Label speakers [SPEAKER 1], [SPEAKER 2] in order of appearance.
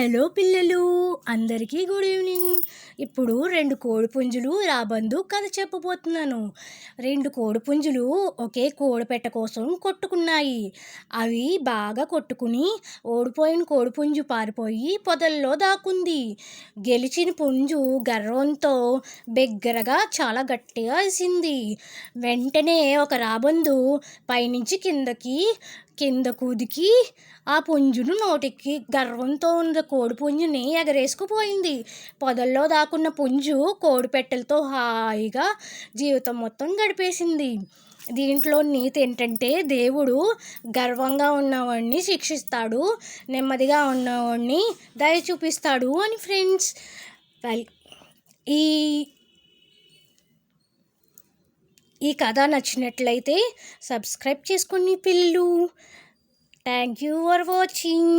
[SPEAKER 1] Hello పిల్లలు, అందరికీ good evening. ఇప్పుడు 2 కోడిపుంజులు రాబందు కథ చెప్పబోతున్నాను. 2 కోడిపుంజులు ఒకే కోడిపెట్ట కోసం కొట్టుకున్నాయి. అవి బాగా కొట్టుకుని ఓడిపోయిన కోడిపుంజు పారిపోయి పొదల్లో దాక్కుంది. గెలిచిన పుంజు గర్వంతో బిగ్గరగా చాలా గట్టిగా అరిసింది. వెంటనే ఒక రాబందు పైనుంచి కిందకు దిగి ఆ పుంజును నోటికి గర్వంతో ఉన్న కోడిపుంజుని ఎగరేసుకుపోయింది. పొదల్లో దాక్కున్న పుంజు కోడిపెట్టెలతో హాయిగా జీవితం మొత్తం గడిపేసింది. దీంట్లో నీతి ఏంటంటే, దేవుడు గర్వంగా ఉన్నవాడిని శిక్షిస్తాడు, నెమ్మదిగా ఉన్నవాడిని దయ చూపిస్తాడు అని ఫ్రెండ్స్. ఈ కథ నచ్చినట్లయితే సబ్స్క్రైబ్ చేసుకోండి పిల్లలు. Thank you for watching.